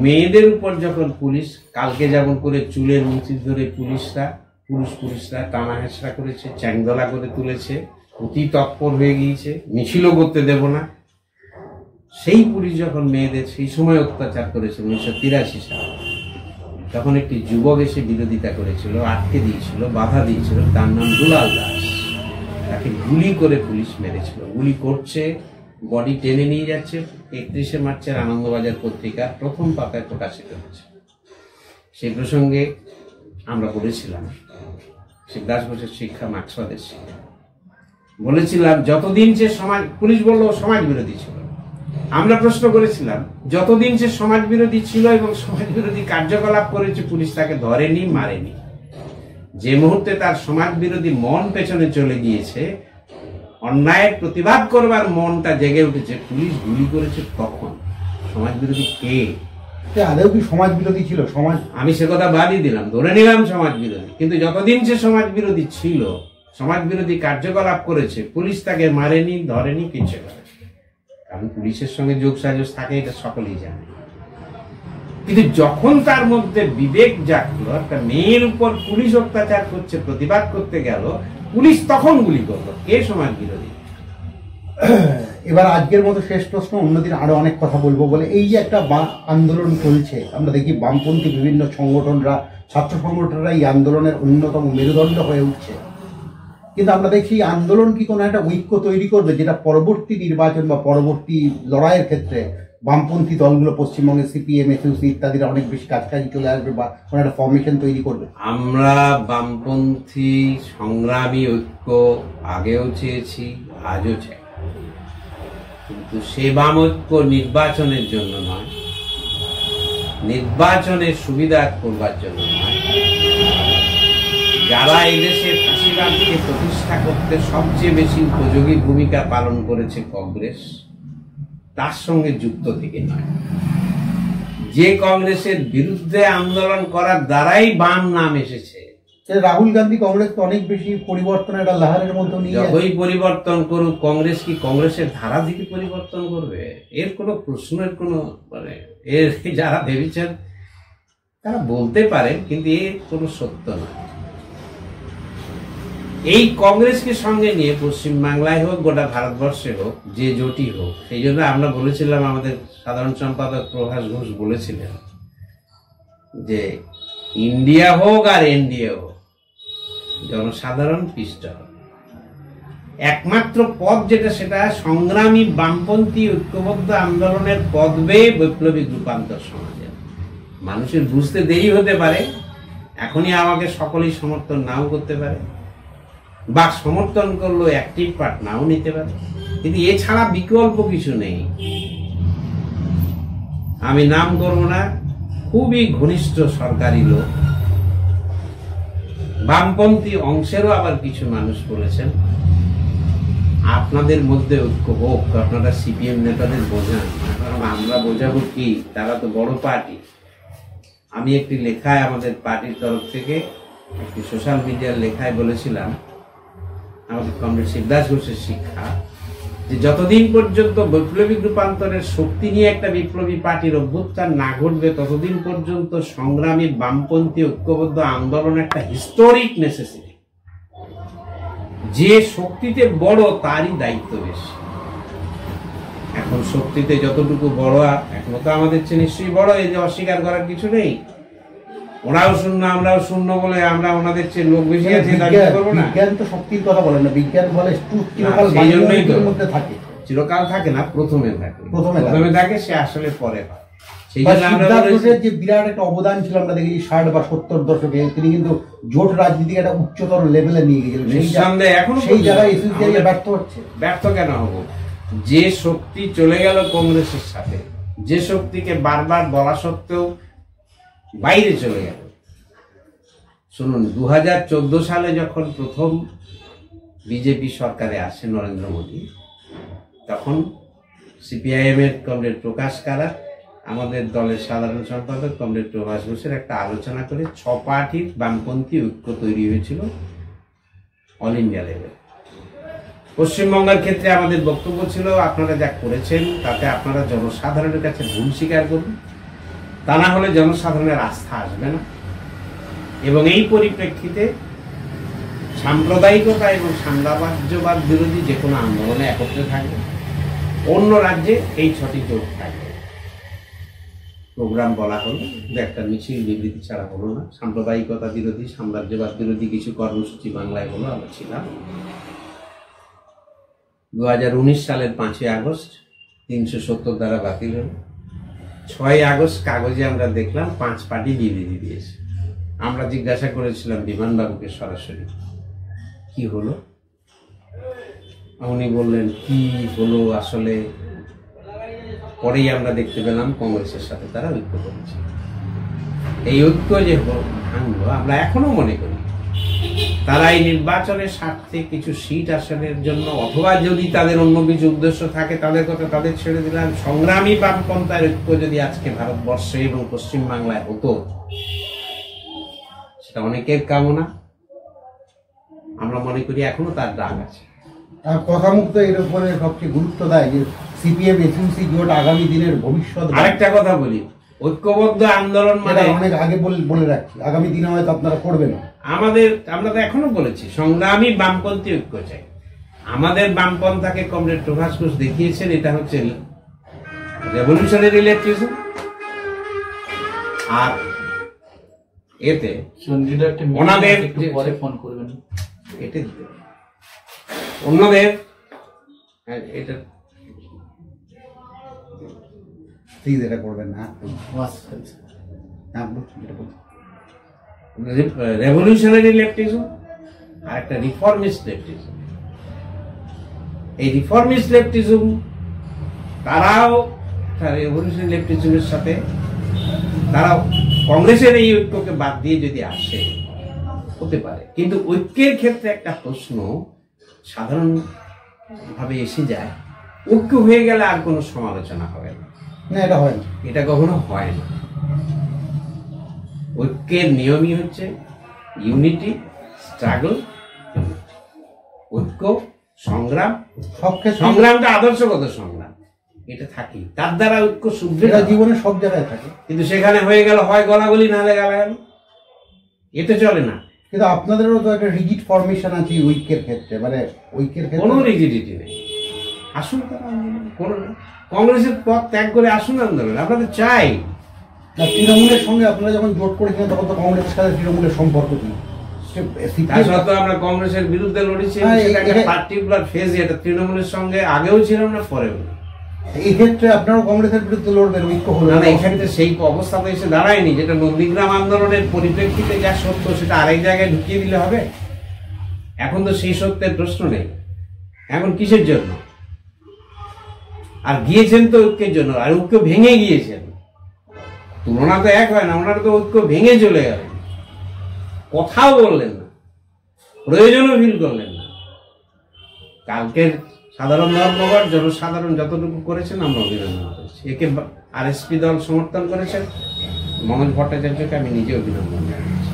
S1: মেয়েদের উপর যখন পুলিশ কালকে যেমন করে চুলের মুঠি ধরে পুলিশরা টানা হেঁচড়া করেছে, চ্যাংদোলা করে তুলেছে, অতি তৎপর হয়ে গিয়েছে, মিছিলও করতে দেব না, সেই পুলিশ যখন মেয়েদের সেই সময় অত্যাচার করেছে 1983 সালে, তখন একটি যুবক এসে বিরোধিতা করেছিল, আটকে দিয়েছিল, বাধা দিয়েছিল, তার নাম দুলাল দাস। তাকে গুলি করে পুলিশ মেরেছিল। গুলি করছে, বডি টেনে নিয়ে যাচ্ছে। 31শে মার্চের আনন্দবাজার পত্রিকা প্রথম পাতায় প্রকাশিত হয়েছে। সেই প্রসঙ্গে আমরা বলেছিলাম শিবদাস ঘোষের শিক্ষা মার্ক্সবাদের শিক্ষা। বলেছিলাম যতদিন সে সমাজ, পুলিশ বলল সমাজ বিরোধী ছিল, আমরা প্রশ্ন করেছিলাম যতদিন সে সমাজ বিরোধী ছিল এবং সমাজ বিরোধী কার্যকলাপ করেছে পুলিশ তাকে ধরেনি, মারেনি। যে মুহূর্তে তার সমাজ বিরোধী মন পেছনে চলে গিয়েছে, অন্যায়ের প্রতিবাদ করবার মনটা জেগে উঠেছে, পুলিশ গুলি করেছে তখন। সমাজ বিরোধী কে?
S2: আদৌ কি সমাজ বিরোধী ছিল? সমাজ,
S1: আমি সে কথা বাদই দিলাম, ধরে নিলাম সমাজ বিরোধী, কিন্তু যতদিন সে সমাজ বিরোধী ছিল, সমাজ বিরোধী কার্যকলাপ করেছে, পুলিশ তাকে মারেনি, ধরেনি, কিছু করে। কারণ পুলিশের সঙ্গে যোগসাজশ থাকে, এটা সকলেই জানে। কিন্তু যখন তার মধ্যে বিবেক জাগলো, একটা মেয়ের উপর পুলিশ অত্যাচার করছে, প্রতিবাদ করতে গেল, পুলিশ তখন গুলি করলো। কে সমাজ বিরোধী?
S2: এবার আজকের মতো শেষ প্রশ্ন, অন্যদিন আরো অনেক কথা বলবো বলে, এই যে একটা আন্দোলন চলছে, আমরা দেখি বামপন্থী বিভিন্ন সংগঠনরা, ছাত্র সংগঠনরা এই আন্দোলনের অন্যতম মেরুদণ্ড হয়ে উঠছে, কিন্তু আমরা দেখি আন্দোলন কি কোনো একটা ঐক্য তৈরি করবে যেটা পরবর্তী নির্বাচন বা পরবর্তী লড়াইয়ের ক্ষেত্রে বামপন্থী দলগুলো, পশ্চিমবঙ্গে সিপিএম, এসইউসি ইত্যাদিরা অনেক বেশি কাছাকাছি চলে আসবে বা কোনো একটা ফর্মেশন তৈরি করবে?
S1: আমরা বামপন্থী সংগ্রামী ঐক্য আগেও চেয়েছি, আজও চাই, কিন্তু সে বাম ঐক্য নির্বাচনের জন্য নয়, নির্বাচনের সুবিধা করবার জন্য নয়। যারা এদেশে ফাঁসিবাদকে প্রতিষ্ঠা করতে সবচেয়ে বেশি উপযোগী ভূমিকা পালন করেছে কংগ্রেস, তার সঙ্গে যুক্ত থেকে নয়। যে কংগ্রেসের বিরুদ্ধে আন্দোলন করার দ্বারাই বাম নাম এসেছে।
S2: রাহুল গান্ধী কংগ্রেস তো অনেক বেশি পরিবর্তনের একটা লাহারের মধ্যে নিয়ে,
S1: যতই পরিবর্তন করুক, কংগ্রেস কি কংগ্রেসের ধারা থেকে পরিবর্তন করবে? এর কোনো প্রশ্নের কোনো মানে, এর যারা ভেবেছেন তারা বলতে পারেন, কিন্তু এর কোনো সত্য নয়। এই কংগ্রেসকে সঙ্গে নিয়ে পশ্চিমবাংলায় হোক, গোটা ভারতবর্ষে হোক, যে জোটই হোক, সেই জন্য আমরা বলেছিলাম, আমাদের সাধারণ সম্পাদক প্রভাস ঘোষ বলেছিলেন যে ইন্ডিয়া হোক আর এনডিএ হোক, জনসাধারণ পিষ্ট হবে। একমাত্র পথ যেটা, সেটা সংগ্রামী বামপন্থী ঐক্যবদ্ধ আন্দোলনের পদবে বৈপ্লবিক রূপান্তর সমাজের। মানুষের বুঝতে দেরি হতে পারে, এখনই আমাকে সকলেই সমর্থন নাও করতে পারে, বা সমর্থন করলো অ্যাক্টিভ পার্ট নাও নিতে পারে, কিন্তু এছাড়া বিকল্প কিছু নেই। আমি নাম করবো না, খুবই ঘনিষ্ঠ সরকারি লোক, বামপন্থী অংশেরও আবার কিছু মানুষ বলেছেন আপনাদের মধ্যে ঐক্য হোক, আপনারা সিপিএম নেতাদের বোঝান। কারণ আমরা বোঝাবো কি, তারা তো বড় পার্টি। আমি একটি লেখায় আমাদের পার্টির তরফ থেকে, একটি সোশ্যাল মিডিয়ার লেখায় বলেছিলাম, আমাদের কমরেড শিবদাস ঘোষের শিক্ষা, যে যতদিন পর্যন্ত বৈপ্লবিক রূপান্তরের শক্তি নিয়ে একটা বিপ্লবী পার্টির অভ্যুত্থান না ঘটবে, ততদিন পর্যন্ত সংগ্রামী বামপন্থী ঐক্যবদ্ধ আন্দোলন একটা হিস্টোরিক নেসেসিটি। যে শক্তিতে বড় তারই দায়িত্ব বেশি। এখন শক্তিতে যতটুকু বড়, এখনো তো আমাদের চেয়ে নিশ্চয়ই বড়, এই যে অস্বীকার করার কিছু নেই। ওরাও শূন্য, আমরাও শূন্য বলে আমরা ওনাদের চেয়ে লোক বেশি আছে করবো না।
S2: বিজ্ঞান তো শক্তির কথা বলে না, বিজ্ঞান বলে
S1: চিরকাল থাকে না, প্রথমে থাকে, প্রথমে থাকে, সে আসলে পরে হয়। সেই জন্য আমরা
S2: যে বিরাট একটা অবদান ছিল, আমরা দেখেছি 60 বা 70 দশকে তিনি কিন্তু জোট রাজনীতিকে একটা উচ্চতর লেভেলে নিয়ে গেছিলেন।
S1: নিঃসন্দেহে এখন
S2: সেই জায়গায় ব্যর্থ হচ্ছে।
S1: ব্যর্থ কেন হব? যে শক্তি চলে গেল কংগ্রেসের সাথে, যে শক্তিকে বারবার বলা সত্ত্বেও বাইরে চলে গেল। শুনুন, 2014 সালে যখন প্রথম বিজেপি সরকারে আসে নরেন্দ্র মোদী, তখন সিপিআইএম এর কমরেড প্রকাশ কারাট, আমাদের দলের সাধারণ সম্পাদক কমরেড প্রভাস ঘোষের একটা আলোচনা করে 6 পার্টির বামপন্থী ঐক্য তৈরি হয়েছিল অল ইন্ডিয়া লেভেল। পশ্চিমবঙ্গের ক্ষেত্রে আমাদের বক্তব্য ছিল, আপনারা যা করেছেন তাতে আপনারা জনসাধারণের কাছে ভুল স্বীকার করুন, তা না হলে জনসাধারণের আস্থা আসবে না। এবং এই পরিপ্রেক্ষিতে সাম্প্রদায়িকতা এবং সাম্রাজ্যবাদ বিরোধী যে কোনো আন্দোলনে একত্রে থাকবে। অন্য রাজ্যে এই 6টি জোট থাকবে। প্রোগ্রাম বলা হলো, একটা মিছিল বিবৃতি ছাড়া হলো না। সাম্প্রদায়িকতা বিরোধী, সাম্রাজ্যবাদ বিরোধী কিছু কর্মসূচি বাংলায় হলো, আমরা ছিলাম। 2019 সালের 5ই আগস্ট 370 দ্বারা বাতিল হল। 6ই আগস্ট কাগজে আমরা দেখলাম 5 পার্টি বিবৃতি দিয়েছে। আমরা জিজ্ঞাসা করেছিলাম বিমানবাবুকে সরাসরি কি হলো, উনি বললেন কি হলো আসলে পরেই আমরা দেখতে পেলাম কংগ্রেসের সাথে তারা ঐক্য করেছে। এই ঐক্য যে ভাঙলো, আমরা এখনো মনে করি তারা এই নির্বাচনের স্বার্থে কিছু সিট আসনের জন্য, অথবা যদি তাদের অন্য কিছু উদ্দেশ্য থাকে তাদের কথা তাদের ছেড়ে দিলাম, সংগ্রামী বামপন্থার ঐক্য যদি আজকে ভারতবর্ষে এবং পশ্চিমবাংলায় হতো, সেটা অনেকের কামনা। আমরা মনে করি এখনো তার ডাক আছে।
S2: কথা মুক্ত এর উপরে সবচেয়ে গুরুত্ব দেয় যে সিপিএম এসইউসি জোট আগামী দিনের ভবিষ্যৎ।
S1: আরেকটা কথা বলি, ঐক্যবদ্ধ আন্দোলন মানে
S2: অনেক আগে বলে রাখছি, আগামী দিনে হয়তো আপনারা করবেন।
S1: আমরা তো এখনো বলেছি সংগ্রামী বামপন্থী ঐক্য চাই। আমাদের বামপন্থাকে কমরেড প্রভাস ঘোষ দেখিয়েছেন, এটা হচ্ছে রেভলিউশনারি ইলেকট্রিজম। আর এতে ওনাদের অন্যদের এটা
S2: প্লিজ এটা করবেন না।
S1: রেভলিউশনারি লেফটিজম আর একটা রিফর্মিস্ট লেফটিজম। এই রিফর্মিস্ট লেফটিজম তারাও রেভলিউশনারি লেফটিজমের সাথে তারাও কংগ্রেসের এই ঐক্যকে বাদ দিয়ে যদি আসে হতে পারে, কিন্তু ঐক্যের ক্ষেত্রে একটা প্রশ্ন সাধারণ ভাবে এসে যায়, ঐক্য হয়ে গেলে আর কোনো সমালোচনা হবে না।
S2: এটা হয় না,
S1: এটা কখনো হয় না। ঐক্যের নিয়মই হচ্ছে ইউনিটি, স্ট্রাগল, ঐক্য, সংগ্রাম। সংগ্রামটা আদর্শগত সংগ্রাম, এটা থাকি, তার দ্বারা ঐক্য সুদৃঢ়
S2: জীবনে সব জায়গায় থাকে।
S1: কিন্তু সেখানে হয়ে গেল হয় গলাগলি না হলে গালাগালি, এটা চলে না।
S2: কিন্তু আপনাদেরও তো একটা রিজিড ফরমেশন আছে ঐক্যের ক্ষেত্রে, মানে ঐক্যের ক্ষেত্রে
S1: কোনো রিজিডিটি নেই। আসুন তারা আন্দোলন করুন, কংগ্রেসের পথ ত্যাগ করে আসুন আন্দোলন, আপনাদের চাই।
S2: তৃণমূলের সঙ্গে আপনারা যখন জোট করেছিলেন তখন তো কংগ্রেসের সাথে তৃণমূলের সম্পর্ক কি?
S1: আমরা কংগ্রেসের বিরুদ্ধে লড়েছি, পার্টিকুলার ফেজ। এটা তৃণমূলের সঙ্গে আগেও ছিলাম না, পরেও না।
S2: এই ক্ষেত্রে আপনারাও কংগ্রেসের বিরুদ্ধে লড়বেন, ঐক্য হলো
S1: না। এক্ষেত্রে সেই অবস্থাতে এসে দাঁড়ায়নি। যেটা নন্দীগ্রাম আন্দোলনের পরিপ্রেক্ষিতে যা সত্য সেটা আরেক জায়গায় ঢুকিয়ে দিলে হবে? এখন তো সেই সত্যের প্রশ্ন নেই। এখন কিসের জন্য? আর গিয়েছেন তো ঐক্যের জন্য, আর ঐক্য ভেঙে গিয়েছেন। তুলনা তো এক হয় না, ওনারা তো ঐক্য ভেঙে চলে গেলেন, কথাও বললেন না, প্রয়োজনও ফিল করলেন না। কালকের সাধারণ ধর্মঘট জনসাধারণ যতটুকু করেছেন আমরা অভিনন্দন করেছি। একে আরএসপি দল সমর্থন করেছেন, মনোজ ভট্টাচার্যকে আমি নিজে অভিনন্দন জানাচ্ছি।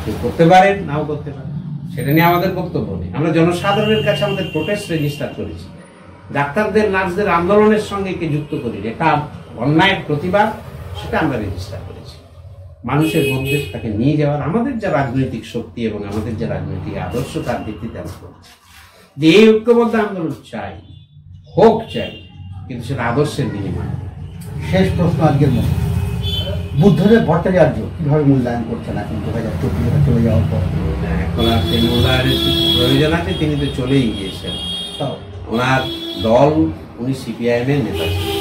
S1: কেউ করতে পারেন, নাও করতে পারেন, সেটা নিয়ে আমাদের বক্তব্য নেই। আমরা জনসাধারণের কাছে আমাদের প্রোটেস্ট রেজিস্টার করেছি। ডাক্তারদের নার্সদের আন্দোলনের সঙ্গে কে যুক্ত করি, এটা অন্যায়ের প্রতিবাদ, সেটা আমরা রেজিস্টার করেছি। মানুষের মধ্যে তাকে নিয়ে যাওয়ার আমাদের যা রাজনৈতিক শক্তি এবং আমাদের যে রাজনৈতিক আদর্শ তার ভিত্তিতে আমরা করছি। যে এই ঐক্যবদ্ধ আন্দোলন চাই, হোক চাই, কিন্তু সেটা আদর্শের বিনিময়।
S2: শেষ প্রশ্ন আজকের মতো, বুদ্ধদেব ভট্টাচার্য কিভাবে মূল্যায়ন করছেন এখন 2024 চলে যাওয়ার পর?
S1: এখন আর সেই মূল্যায়নের প্রয়োজন আছে, তিনি তো চলেই গিয়েছেন। ওনার দল, উনি সিপিআইএম এর নেতা ছিলেন।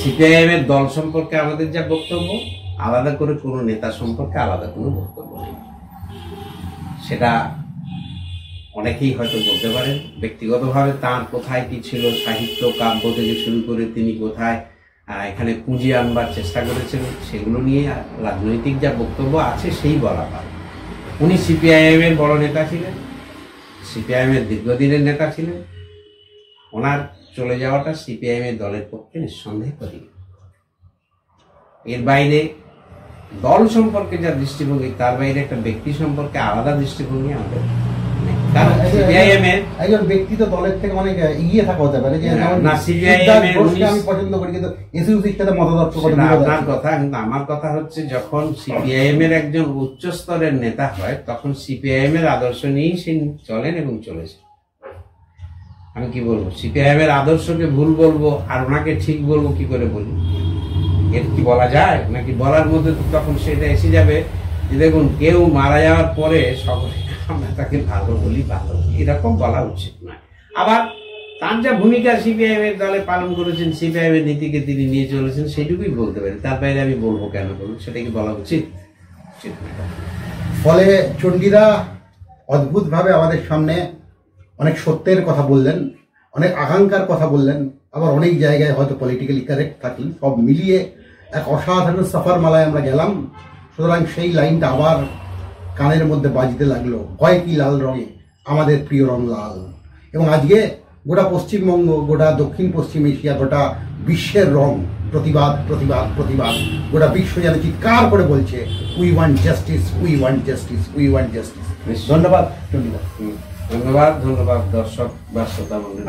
S1: সিপিআইএম এর দল সম্পর্কে আমাদের যা বক্তব্য, আলাদা করে কোনো নেতা সম্পর্কে আলাদা কোনো বক্তব্য নেই। সেটা অনেকেই হয়তো বলতে পারেন। ব্যক্তিগতভাবে তার কোথায় কি ছিল, সাহিত্য কাব্য থেকে শুরু করে তিনি কোথায় এখানে পুঁজি আনবার চেষ্টা করেছেন, সেগুলো নিয়ে রাজনৈতিক যা বক্তব্য আছে সেই বলা হয়। উনি সিপিআইএম এর বড় নেতা ছিলেন, সিপিআইএম এর দীর্ঘদিনের নেতা ছিলেন। ওনার চলে যাওয়াটা সিপিআইএম এর দলের পক্ষে নিঃসন্দেহ করি। এর বাইরে দল সম্পর্কে যা দৃষ্টিভঙ্গি, তার বাইরে একটা ব্যক্তি সম্পর্কে আলাদা দৃষ্টিভঙ্গি আমাদের। কারণ সিপিআইএম এর একজন ব্যক্তি তো দলের থেকে অনেক এগিয়ে থাকা হতে পারে, যে না সিপিআইএম এর আমি পছন্দ করি, কিন্তু এসইউসির সাথে মতাদর্শ আপনার কথা। কিন্তু আমার কথা হচ্ছে, যখন সিপিআইএম এর একজন উচ্চ স্তরের নেতা হয়, তখন সিপিআইএম এর আদর্শ নিয়েই সে চলেন এবং চলেছে। আমি কি বলবো, সিপিআইএম এর আদর্শকে ভুল বলবো আর ওনাকে ঠিক বলবো, কি করে বলি? এর কি বলা যায়? নাকি বলার মধ্যে তখন সেটা এসে যাবে যে দেখুন, কেউ মারা যাওয়ার পরে সকলে আমরা তাকে ভালো বলি, এরকম বলা উচিত নয়। আবার তার যা ভূমিকা সিপিআইএম এর দলে পালন করেছেন, সিপিআইএম এর নীতিকে তিনি নিয়ে চলেছেন, সেটুকুই বলতে পারি। তার বাইরে আমি বলবো কেন বলুন? সেটা কি বলা উচিত?
S2: ফলে চণ্ডীদা অদ্ভুতভাবে আমাদের সামনে অনেক সত্যের কথা বললেন, অনেক আকাঙ্ক্ষার কথা বললেন, আবার অনেক জায়গায় হয়তো পলিটিক্যালি কারেক্ট থাকলেন। সব মিলিয়ে এক অসাধারণ সফর মালায় আমরা গেলাম। সুতরাং সেই লাইনটা আবার কানের মধ্যে বাজতে লাগলো, হয় কি লাল রঙে আমাদের প্রিয় রং লাল। এবং আজকে গোটা পশ্চিমবঙ্গ, গোটা দক্ষিণ পশ্চিম এশিয়া, গোটা বিশ্বের রং প্রতিবাদ প্রতিবাদ প্রতিবাদ। গোটা বিশ্ব যেন চিৎকার করে বলছে, we want justice, we want justice, we want justice. ধন্যবাদ চণ্ডীদা।
S1: ধন্যবাদ, ধন্যবাদ দর্শক বা শ্রোতা মণ্ডলী।